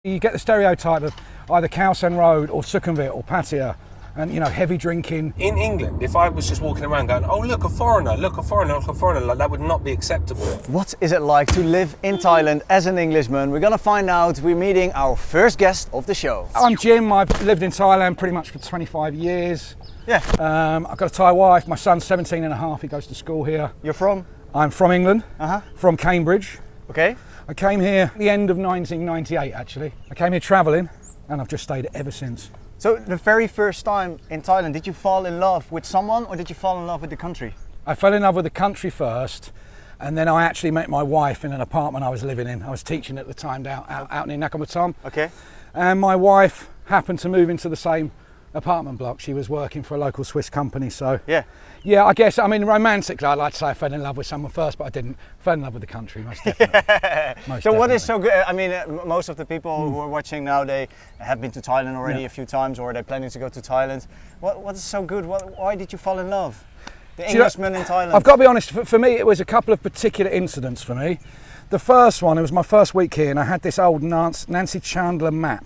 You get the stereotype of either Cowsand Road or Sukhumvit or Pattaya and, you know, heavy drinking. In England, if I was just walking around going, oh, look, a foreigner, look, a foreigner, look, a foreigner, like, that would not be acceptable. What is it like to live in Thailand as an Englishman? We're gonna find out. We're meeting our first guest of the show. I'm Jim. I've lived in Thailand pretty much for 25 years. Yeah. I've got a Thai wife. My son's 17 and a half. He goes to school here. You're from? I'm from England, from Cambridge. Okay. I came here at the end of 1998, actually. I came here travelling, and I've just stayed ever since. So the very first time in Thailand, did you fall in love with someone or did you fall in love with the country? I fell in love with the country first, and then I actually met my wife in an apartment I was living in. I was teaching at the time out in Nakhon Pathom. Okay. And my wife happened to move into the same apartment block. She was working for a local Swiss company, so yeah, I guess, I mean, romantically, I'd like to say I fell in love with someone first, but I didn't. I fell in love with the country, most definitely. So what is so good? I mean, most of the people who are watching now, they have been to Thailand already a few times, or they're planning to go to Thailand. What is so good? Why did you fall in love? The Englishman in Thailand? I've got to be honest, for me, it was a couple of particular incidents for me. The first one, it was my first week here, and I had this old Nancy Chandler map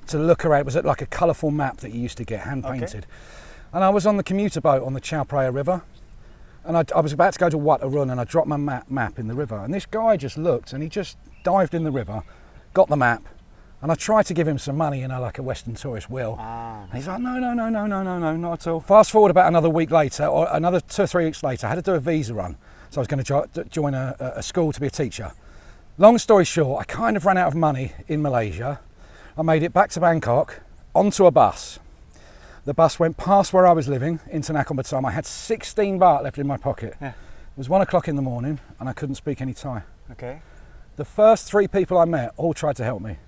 to look around. It was like a colourful map that you used to get hand painted. Okay. And I was on the commuter boat on the Chao Phraya River, and I was about to go to Wat Arun, and I dropped my map in the river, and this guy just looked, and he just dived in the river, got the map, and I tried to give him some money, you know, like a Western tourist will. And he's like, no, not at all. Fast forward about another week later, or another 2 or 3 weeks later, I had to do a visa run, so I was going to join a school to be a teacher. Long story short, I kind of ran out of money in Malaysia. I made it back to Bangkok, onto a bus. The bus went past where I was living, into Nakhon Pathom. I had 16 baht left in my pocket. Yeah. It was 1 o'clock in the morning, and I couldn't speak any Thai. Okay. The first 3 people I met all tried to help me.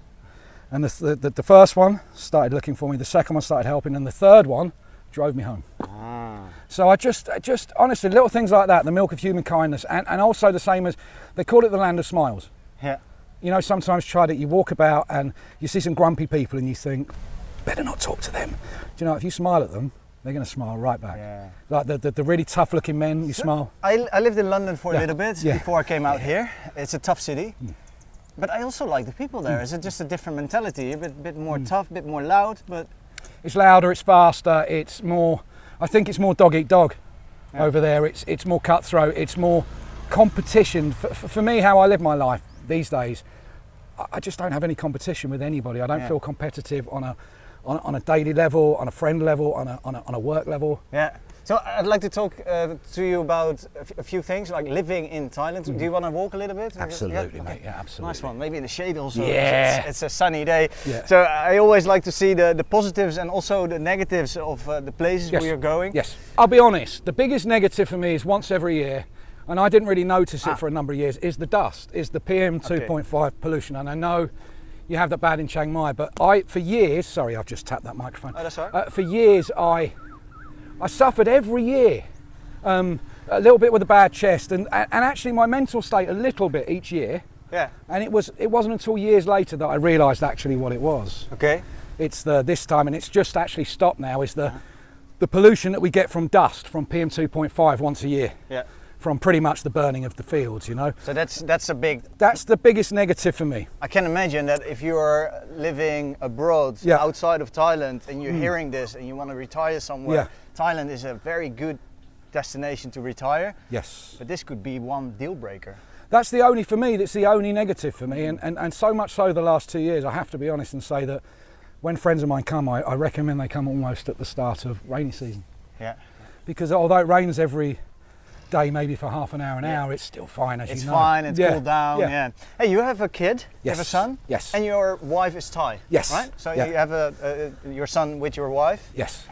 And the first one started looking for me, the second one started helping, and the third one drove me home. So I just honestly, little things like that, the milk of human kindness, and also the same as, they call it the land of smiles. Yeah. You know, sometimes you walk about and you see some grumpy people and you think, better not talk to them. Do you know, if you smile at them, they're going to smile right back. Yeah. Like the really tough looking men, you smile. I lived in London for a little bit before I came out here. It's a tough city. But I also like the people there. It's just a different mentality, a bit more tough, a bit more loud, but... It's louder, it's faster, it's more, I think it's more dog eat dog over there. It's more cutthroat, it's more competition. For me, how I live my life these days, I just don't have any competition with anybody. I don't feel competitive on a daily level, on a friend level, on a work level. Yeah. So I'd like to talk to you about a few things, like living in Thailand. Do you want to walk a little bit? Absolutely, mate. Yeah, absolutely. Nice one. Maybe in the shade also. Yeah. It's a sunny day. Yeah. So I always like to see the positives and also the negatives of the places we are going. Yes. I'll be honest. The biggest negative for me is once every year, and I didn't really notice it for a number of years, is the dust, is the PM 2.5 pollution. And I know you have that bad in Chiang Mai, but for years, sorry, I've just tapped that microphone. Oh, that's all right. For years, I suffered every year, a little bit with a bad chest, and actually my mental state a little bit each year. Yeah. And it wasn't until years later that I realised actually what it was. Okay. It's this time, and it's just actually stopped now, is the pollution that we get from dust, from PM 2.5 once a year. Yeah. From pretty much the burning of the fields, you know. So that's the biggest negative for me. I can imagine that if you are living abroad outside of Thailand and you're hearing this and you want to retire somewhere, Thailand is a very good destination to retire. Yes. But this could be one deal breaker. That's the only negative for me, and so much so the last 2 years, I have to be honest and say that when friends of mine come, I recommend they come almost at the start of rainy season. Yeah. Because although it rains every day, maybe for half an hour, it's still fine, as you know. It's fine, it's cooled down, Hey, you have a kid, you have a son? Yes. And your wife is Thai? Yes. Right? So you have your son with your wife? Yes.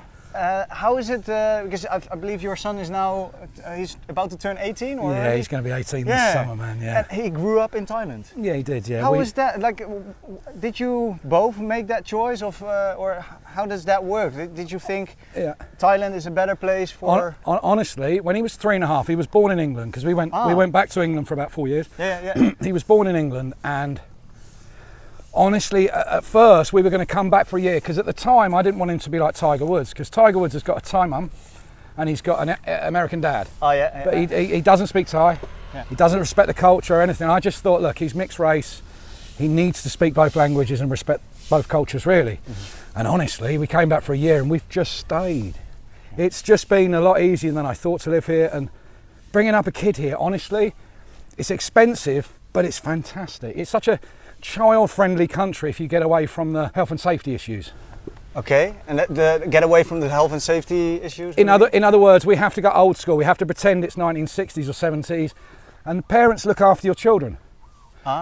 How is it, because I believe your son is now, he's about to turn 18? Or yeah, he's going to be 18 this summer, man, And he grew up in Thailand? Yeah, he did, yeah. How is that, like, did you both make that choice, or how does that work? Did you think Thailand is a better place for... Honestly, when he was 3.5, he was born in England, because we went back to England for about 4 years. Yeah. He was born in England, and honestly, at first we were going to come back for a year, because at the time I didn't want him to be like Tiger Woods, because Tiger Woods has got a Thai mum and he's got an American dad. Oh yeah. But he doesn't speak Thai. Yeah. He doesn't respect the culture or anything. I just thought, look, he's mixed race. he needs to speak both languages and respect both cultures, really. And honestly, we came back for a year and we've just stayed. It's just been a lot easier than I thought to live here, and bringing up a kid here, honestly, it's expensive, but it's fantastic. It's such a child-friendly country if you get away from the health and safety issues. Okay, and get away from the health and safety issues? In other words, we have to go old school. We have to pretend it's 1960s or 70s, and parents look after your children.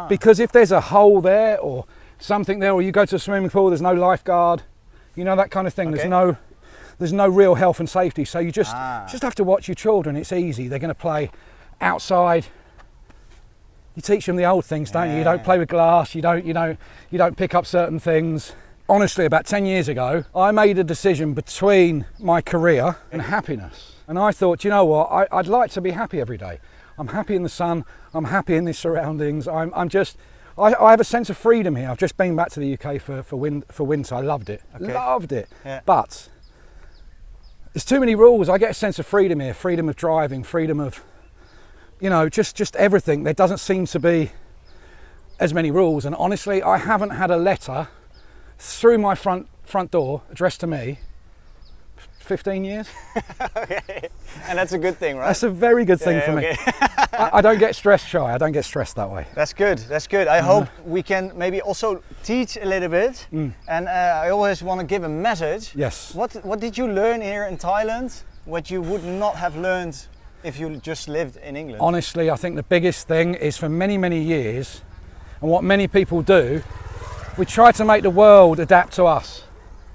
Because if there's a hole there or something there, or you go to a swimming pool, there's no lifeguard, you know, that kind of thing. Okay. There's no real health and safety, so you just have to watch your children. It's easy. They're going to play outside. You teach them the old things, don't you? You don't play with glass. You don't pick up certain things. Honestly, about 10 years ago, I made a decision between my career and happiness, and I thought, you know what? I'd like to be happy every day. I'm happy in the sun. I'm happy in these surroundings. I have a sense of freedom here. I've just been back to the UK for winter. I loved it. Okay. Loved it. Yeah. But there's too many rules. I get a sense of freedom here. Freedom of driving. Freedom of, you know, just everything. There doesn't seem to be as many rules. And honestly, I haven't had a letter through my front door addressed to me 15 years. Okay. And that's a good thing, right? That's a very good thing for me. I don't get stressed, Shy. I don't get stressed that way. That's good. That's good. I hope we can maybe also teach a little bit. And I always want to give a message. Yes. What did you learn here in Thailand what you would not have learned if you just lived in England? Honestly, I think the biggest thing is for many, many years, and what many people do, we try to make the world adapt to us,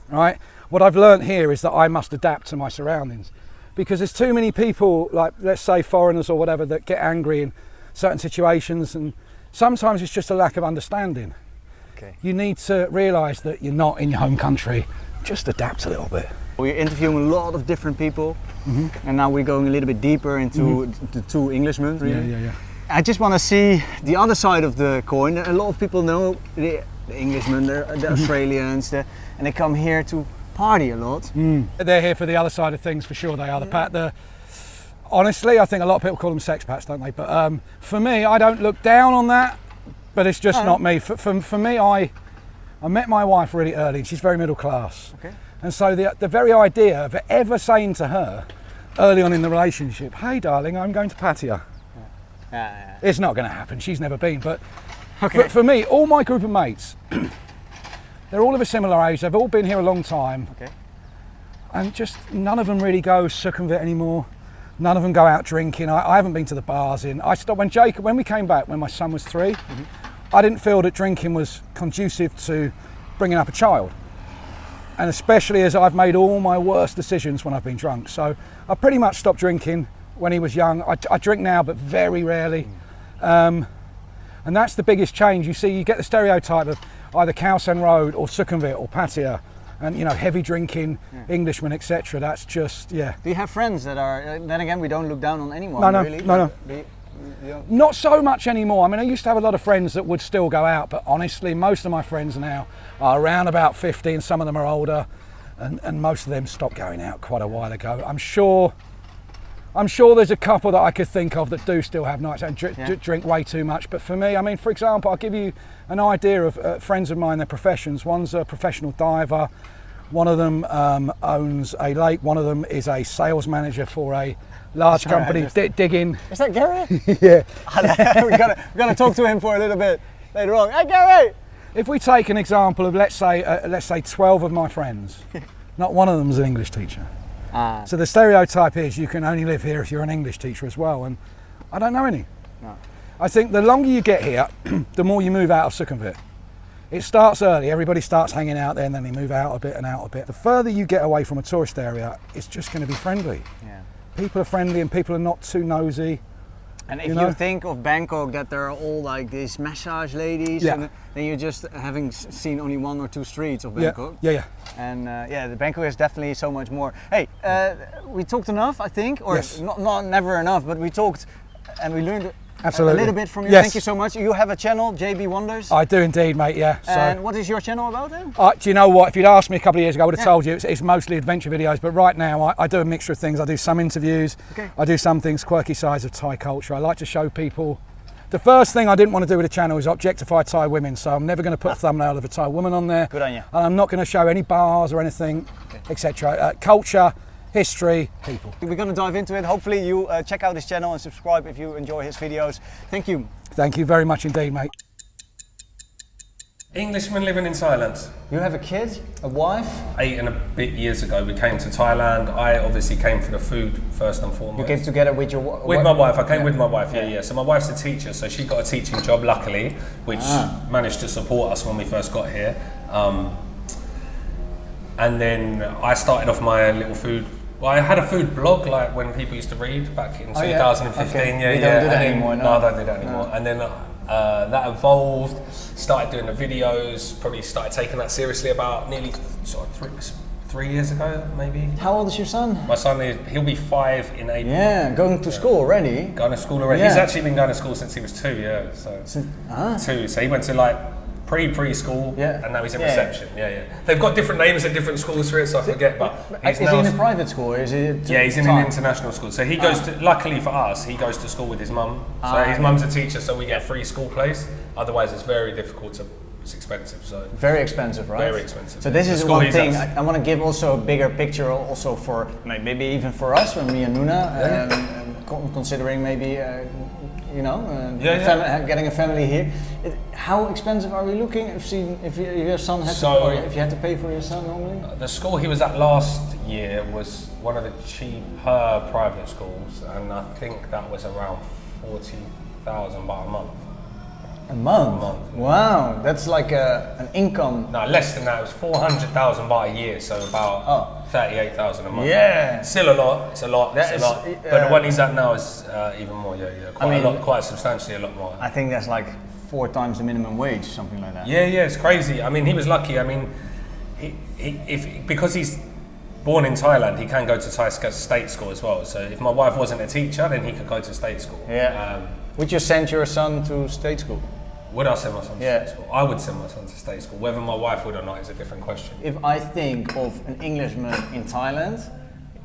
right? What I've learned here is that I must adapt to my surroundings, because there's too many people, like let's say foreigners or whatever, that get angry in certain situations, and sometimes it's just a lack of understanding. Okay. You need to realise that you're not in your home country. Just adapt a little bit. We're interviewing a lot of different people, and now we're going a little bit deeper into the two Englishmen, really. Yeah. I just want to see the other side of the coin. A lot of people know the Englishmen, the Australians, and they come here to party a lot. They're here for the other side of things, for sure. They are. Honestly, I think a lot of people call them sexpats, don't they? But for me, I don't look down on that, but it's just not me. For me, I met my wife really early, and she's very middle class. Okay. And so the very idea of ever saying to her early on in the relationship, "Hey darling, I'm going to Pattaya," it's not going to happen. She's never been. But for me, all my group of mates, they're all of a similar age. They've all been here a long time. Okay. And just none of them really go Sukhumvit anymore. None of them go out drinking. I haven't been to the bars I stopped when we came back, when my son was 3, I didn't feel that drinking was conducive to bringing up a child. And especially as I've made all my worst decisions when I've been drunk. So I pretty much stopped drinking when he was young. I drink now, but very rarely. And that's the biggest change. You see, you get the stereotype of either Khao San Road or Sukhumvit or Pattaya, and you know, heavy drinking, Englishman, etc. That's just, Do you have friends that are, then again, we don't look down on anyone, really? No. Not so much anymore. I mean, I used to have a lot of friends that would still go out, but honestly, most of my friends now are around about 50, and some of them are older, and most of them stopped going out quite a while ago. I'm sure there's a couple that I could think of that do still have nights and drink way too much. But for me, I mean, for example, I'll give you an idea of friends of mine, their professions. One's a professional diver. One of them owns a lake. One of them is a sales manager for a large company digging. Is that Gary? Yeah. We're gonna talk to him for a little bit later on. Hey, Gary! If we take an example of let's say 12 of my friends, not one of them is an English teacher. So the stereotype is you can only live here if you're an English teacher as well, and I don't know any. No. I think the longer you get here, the more you move out of Sukhumvit. It starts early, everybody starts hanging out there, and then they move out a bit and out a bit. The further you get away from a tourist area, it's just going to be friendly. Yeah. People are friendly and people are not too nosy. And if you think of Bangkok, that there are all like these massage ladies, and then you're just having seen only 1 or 2 streets of Bangkok. Yeah. And the Bangkok is definitely so much more. Hey, we talked enough, I think, or not never enough, but we talked and we learned a little bit from you. Thank you so much. You have a channel, JB Wonders. I do indeed, mate. Yeah. And what is your channel about then? Do you know what? If you'd asked me a couple of years ago, I would have told you it's mostly adventure videos. But right now, I do a mixture of things. I do some interviews. Okay. I do some things, quirky sides of Thai culture. I like to show people The first thing I didn't want to do with the channel is objectify Thai women, so I'm never going to put a thumbnail of a Thai woman on there. Good on you. And I'm not going to show any bars or anything, etc. Culture, history, people. We're going to dive into it. Hopefully you check out his channel and subscribe if you enjoy his videos. Thank you. Thank you very much indeed, mate. Englishman living in Thailand. You have a kid, a wife? 8 and a bit years ago we came to Thailand. I obviously came for the food first and foremost. You came together with your wife? With my wife, I came with my wife, yeah. So my wife's a teacher, so she got a teaching job luckily, which managed to support us when we first got here. And then I started off my little food. Well, I had a food blog like when people used to read back in 2015. Okay. You don't do that anymore, no? No, I don't do that anymore. And then that evolved, started doing the videos, probably started taking that seriously about nearly sort of 3 years ago, maybe. How old is your son? My son, he'll be 5 in April. Yeah, going to school already? Going to school already. Yeah. He's actually been going to school since he was 2, yeah. So 2, so he went to like preschool, and now he's in reception. Yeah. They've got different names at different schools for it, so I forget. But is he in a private school, or is he? Yeah, he's in an international school. So he goes to. Luckily for us, he goes to school with his mum. So his mum's a teacher, so we get a free school place. Otherwise, it's very difficult to. It's expensive. So very expensive, right? Very expensive. So this is one thing I want to give also a bigger picture, also for maybe even for us, for me and Nuna, considering maybe. Getting a family here. How expensive are we looking? If your son had or if you had to pay for your son normally? The school he was at last year was one of the cheaper private schools, and I think that was around 40,000 baht a month. A month? Wow, that's like an income. No, less than that. It was 400,000 baht a year, so about 38,000 a month. Yeah. Still a lot. It's a lot. But the one he's at now is even more. Yeah. Quite substantially a lot more. I think that's like 4 times the minimum wage, something like that. Yeah, it's crazy. I mean, he was lucky. I mean, because he's born in Thailand, he can go to Thai state school as well. So if my wife wasn't a teacher, then he could go to state school. Yeah. Would you send your son to state school? Would I send my son to state school? I would send my son to state school. Whether my wife would or not is a different question. If I think of an Englishman in Thailand,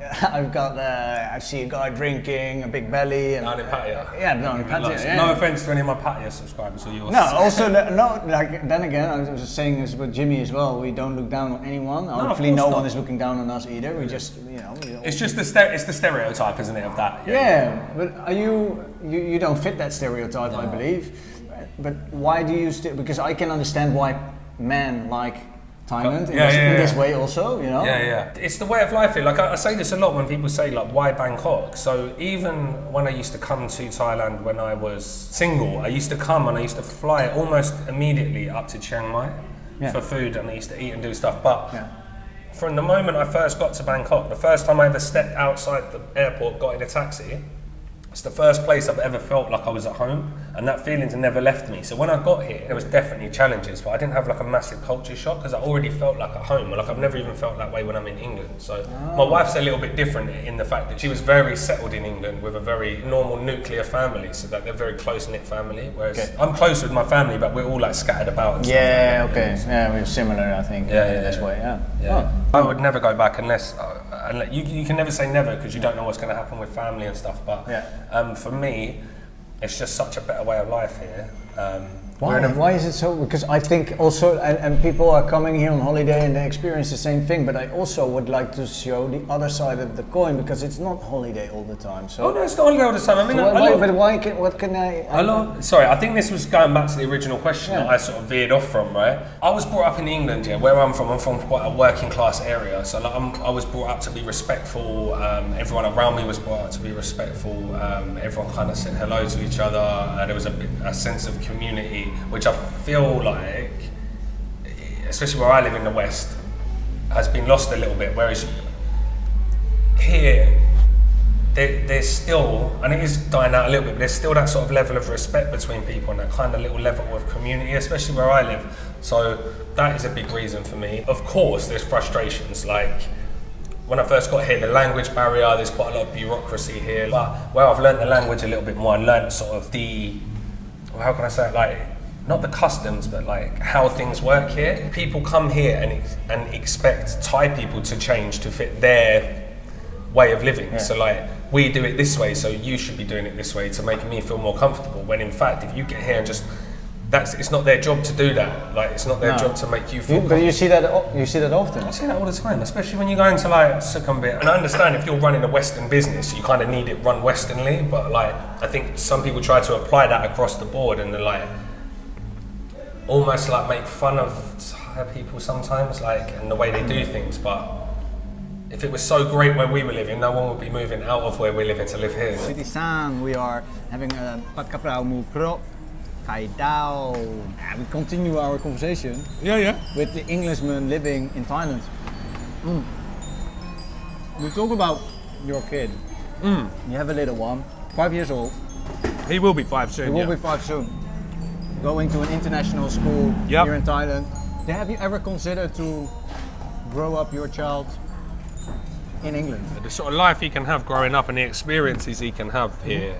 I see a guy drinking, a big belly, and down in Pattaya. Down in Pattaya. Yeah. No offense to any of my Pattaya subscribers or yours. No, also then again, I was just saying this with Jimmy as well. We don't look down on anyone. Hopefully, no one is looking down on us either. We just, It's just the stereotype, isn't it, of that? Yeah, but you don't fit that stereotype, no. I believe. But why do you still? Because I can understand why men like Thailand in this way also, Yeah. It's the way of life here. Like I say this a lot when people say like, why Bangkok? So even when I used to come to Thailand when I was single, I used to come and I used to fly almost immediately up to Chiang Mai for food, and I used to eat and do stuff. But from the moment I first got to Bangkok, the first time I ever stepped outside the airport, got in a taxi, it's the first place I've ever felt like I was at home, and that feeling's never left me. So when I got here, there was definitely challenges, but I didn't have like a massive culture shock because I already felt like at home. Like I've never even felt that way when I'm in England. So my wife's a little bit different in the fact that she was very settled in England with a very normal nuclear family, so that they're very close-knit family. Whereas I'm close with my family, but we're all like scattered about. And stuff like that. Yeah, we're similar, I think. This way. I would never go back unless you can never say never because you don't know what's going to happen with family and stuff. But for me, it's just such a better way of life here. Why is it so? Because I think also, and people are coming here on holiday and they experience the same thing, but I also would like to show the other side of the coin because it's not holiday all the time. So no, it's not holiday all the time. I mean, sorry, I think this was going back to the original question that I sort of veered off from, right? I was brought up in England, where I'm from quite a working class area, so like I was brought up to be respectful. Everyone around me was brought up to be respectful. Everyone kind of said hello to each other. There was a sense of community, which I feel like, especially where I live in the West, has been lost a little bit. Whereas here, there's still, and it is dying out a little bit, but there's still that sort of level of respect between people and that kind of little level of community, especially where I live. So that is a big reason for me. Of course, there's frustrations, like when I first got here, the language barrier, there's quite a lot of bureaucracy here. But where I've learned the language a little bit more, I learned sort of how can I say it, like, not the customs, but like how things work here. People come here and expect Thai people to change to fit their way of living. So like, we do it this way, so you should be doing it this way to make me feel more comfortable. When in fact, if you get here and just it's not their job to do that. Like, it's not their job to make you feel. But you see that often. I see that all the time, especially when you go into like Sukhumvit. And I understand if you're running a Western business, you kind of need it run Westernly. But like, I think some people try to apply that across the board, and they're like almost like make fun of Thai people sometimes, like, and the way they do things. But if it was so great where we were living, no one would be moving out of where we're living to live here. City San, we are having a pad kaprao mu krop. Kai Dao. We continue our conversation. Yeah. With the Englishman living in Thailand. We talk about your kid. You have a little one, 5 years old. He will be 5 soon. He will be 5 soon. Going to an international school here in Thailand. Have you ever considered to grow up your child in England? The sort of life he can have growing up and the experiences he can have here.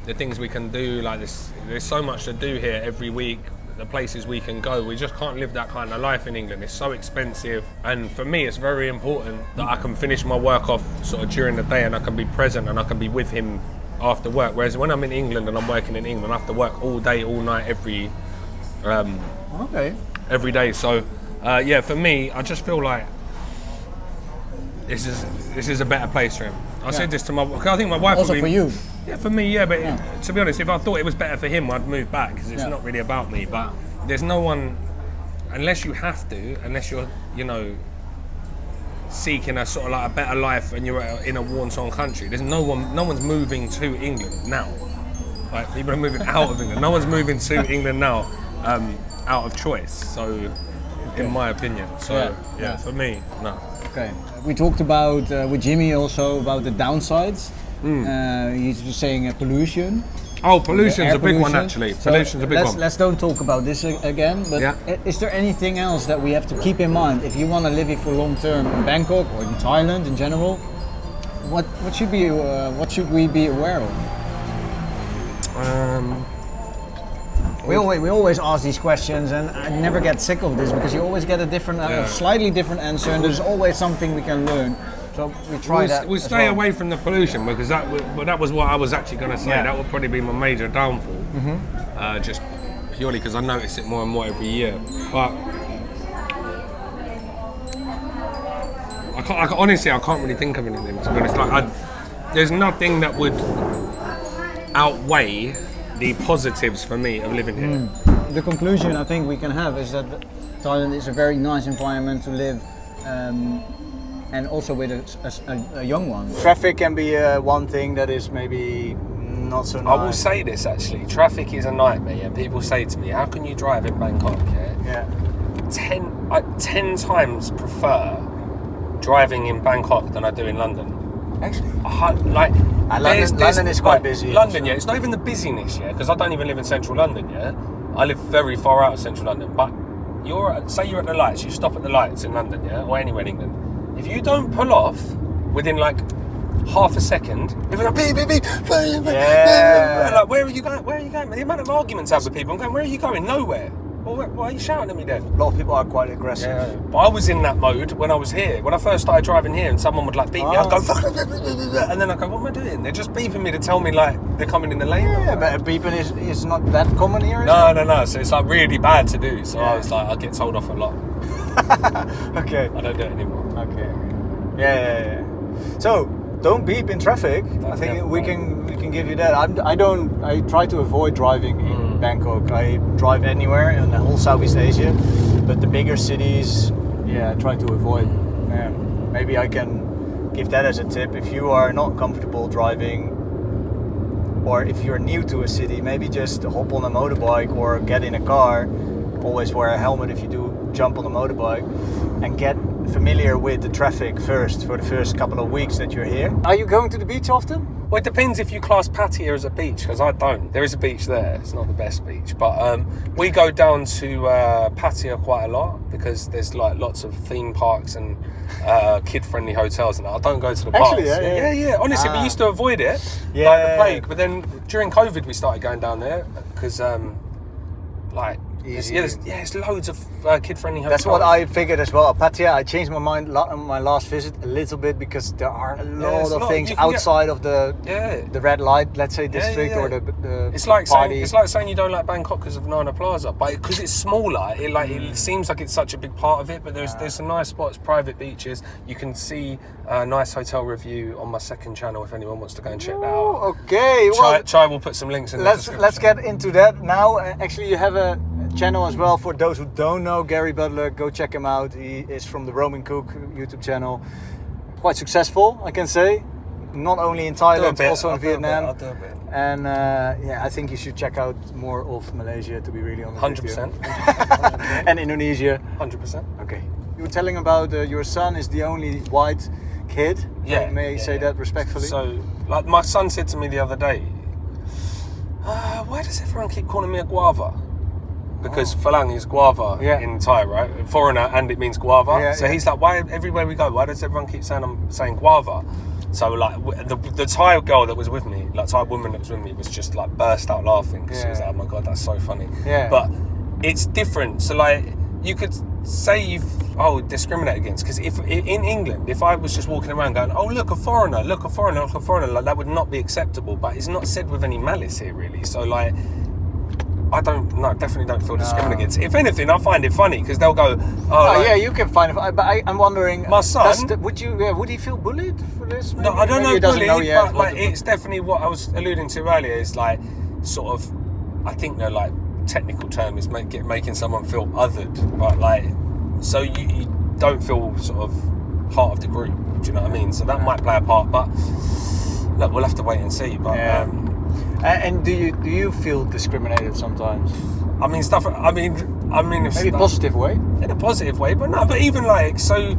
The things we can do, like this, there's so much to do here every week, the places we can go. We just can't live that kind of life in England. It's so expensive, and for me it's very important that I can finish my work off sort of during the day and I can be present and I can be with him after work. Whereas when I'm in England and I'm working in England, I have to work all day, all night, every day. So for me, I just feel like this is a better place for him. I said this to I think my wife also for you. Yeah, for me, but to be honest, if I thought it was better for him, I'd move back, because it's not really about me. But there's no one, unless you have to, unless you're, seeking a sort of like a better life and you're in a war-torn country, there's no one's moving to England now. Like, people are moving out of England. No one's moving to England now out of choice, so in my opinion. So for me, no. Okay. We talked about with Jimmy also about the downsides. He's just saying pollution. Oh, pollution's a big one actually. Pollution's a big one. Let's don't talk about this again. But is there anything else that we have to keep in mind if you want to live here for long term in Bangkok or in Thailand in general? What should we be aware of? We always ask these questions, and I never get sick of this because you always get a different, slightly different answer, and there's always something we can learn. So we try that. We stay away from the pollution, because that was what I was actually going to say. That would probably be my major downfall, just purely because I notice it more and more every year. But honestly, I can't really think of anything, to be honest. Like, there's nothing that would outweigh the positives for me of living here. The conclusion I think we can have is that Thailand is a very nice environment to live. And also with a young one. Traffic can be one thing that is maybe not so nice. I will say this actually, traffic is a nightmare, and people say to me, how can you drive in Bangkok? 10 times prefer driving in Bangkok than I do in London. Actually? London is quite busy. London, it's not even the busyness, because I don't even live in central London, I live very far out of central London, but say you're at the lights, you stop at the lights in London, or anywhere in England. If you don't pull off within like half a second, if you're like, beep, like, where are you going? Where are you going? The amount of arguments I have with people, I'm going, where are you going? Nowhere. Well, why are you shouting at me then? A lot of people are quite aggressive. Yeah. But I was in that mode when I was here. When I first started driving here and someone would like beep me, I'd go, and then I go, what am I doing? They're just beeping me to tell me like they're coming in the lane. Yeah, but beeping is not that common here. No. So it's like really bad to do. So I was like, I get told off a lot. Okay. I don't do it anymore. Okay. Yeah. So don't beep in traffic. I think we can give you that. I try to avoid driving in Bangkok. I drive anywhere in the whole Southeast Asia, but the bigger cities, I try to avoid. Maybe I can give that as a tip. If you are not comfortable driving, or if you're new to a city, maybe just hop on a motorbike or get in a car. Always wear a helmet if you do jump on a motorbike, and get familiar with the traffic first for the first couple of weeks that you're here. Are you going to the beach often? Well, it depends if you class Pattaya as a beach, because I don't. There is a beach there. It's not the best beach, but we go down to Pattaya quite a lot because there's like lots of theme parks and kid-friendly hotels, and I don't go to the bars. Actually, yeah. Honestly, we used to avoid it like the plague, but then during COVID we started going down there because easy. It's loads of kid-friendly hotels. That's what I figured as well. Pattaya, I changed my mind on my last visit a little bit because there are a lot of things outside of the red light, let's say, district or the it's like party. It's like saying you don't like Bangkok because of Nana Plaza, but because it's smaller, it seems like it's such a big part of it. But there's some nice spots, private beaches. You can see a nice hotel review on my second channel if anyone wants to go and check that out. Okay, Chai will put some links in the description. Let's get into that now. Actually, you have a channel as well. For those who don't know Gary Butler, go check him out. He is from the Roaming Cook YouTube channel. Quite successful, I can say. Not only in Thailand, also in Vietnam. I'll do a bit. And I think you should check out more of Malaysia, to be really honest. 100%. And Indonesia. 100%. Okay. You were telling about your son is the only white kid. Yeah. May I say that respectfully? So, like my son said to me the other day, why does everyone keep calling me a guava? Because phalang is guava in Thai, right? Foreigner, and it means guava. So he's like, why everywhere we go, why does everyone keep saying I'm saying guava? So like the Thai girl that was with me, like Thai woman that was with me, was just like burst out laughing because she was like, oh my god, that's so funny. Yeah. But it's different. So like you could say discriminate against, because if in England, if I was just walking around going, oh look a foreigner, look a foreigner, look a foreigner, like that would not be acceptable. But it's not said with any malice here, really. So like. Definitely don't feel discriminated against. If anything, I find it funny because they'll go, you can find it. But I'm wondering, my son, would he feel bullied for this? Maybe? No, I don't know bullied, yet, but like it's definitely what I was alluding to earlier. Is like sort of, I think the like technical term is making someone feel othered, but like so you don't feel sort of part of the group. Do you know what I mean? So that might play a part, but look, we'll have to wait and see. But. And do you feel discriminated sometimes? I mean, maybe positive way. In a positive way, but no. But even like some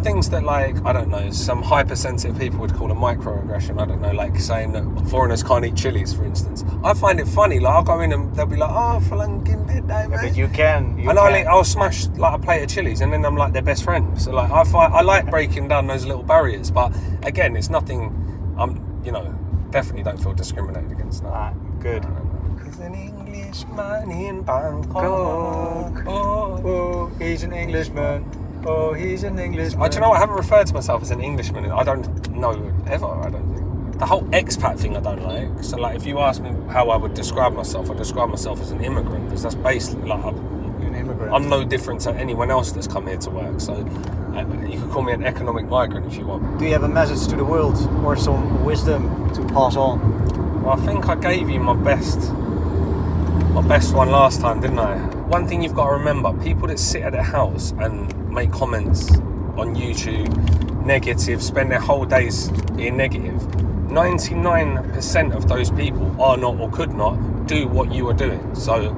things that like I don't know, some hypersensitive people would call a microaggression. I don't know, like saying that foreigners can't eat chilies, for instance. I find it funny. Like I'll go in and they'll be like, "Oh, flanking bed day, mate." But you can. I'll smash like a plate of chilies, and then I'm like their best friend. So like I like breaking down those little barriers. But again, it's nothing. Definitely don't feel discriminated against. No. Good. Because an Englishman in Bangkok. Oh, he's an Englishman. Oh, he's an Englishman. Do you know what? I haven't referred to myself as an Englishman. I don't know ever. I don't think. The whole expat thing I don't like. So like, if you ask me how I would describe myself, I describe myself as an immigrant because that's basically like an immigrant. I'm no different to anyone else that's come here to work. So. You could call me an economic migrant if you want. Do you have a message to the world or some wisdom to pass on? Well, I think I gave you my best one last time, didn't I? One thing you've got to remember, people that sit at their house and make comments on YouTube, negative, spend their whole days being negative, 99% of those people are not or could not do what you are doing. So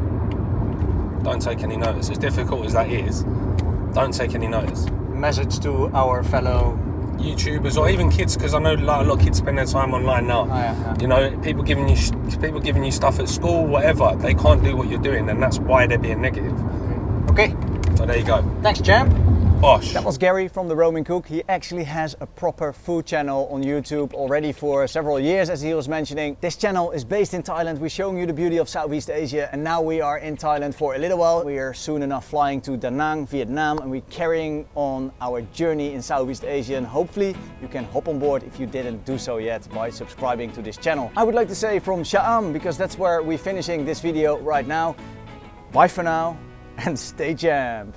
don't take any notice. As difficult as that is, don't take any notice. Message to our fellow YouTubers or even kids, because I know like, a lot of kids spend their time online now. You know, people giving you stuff at school, whatever. They can't do what you're doing, and that's why they're being negative. Okay. So there you go. Thanks, Jam. Bosh. That was Gary from the Roaming Cook. He actually has a proper food channel on YouTube already for several years, as he was mentioning. This channel is based in Thailand. We're showing you the beauty of Southeast Asia, and now we are in Thailand for a little while. We are soon enough flying to Da Nang, Vietnam, and we're carrying on our journey in Southeast Asia, and hopefully you can hop on board if you didn't do so yet by subscribing to this channel. I would like to say from Sha'am, because that's where we're finishing this video right now. Bye for now and stay jammed.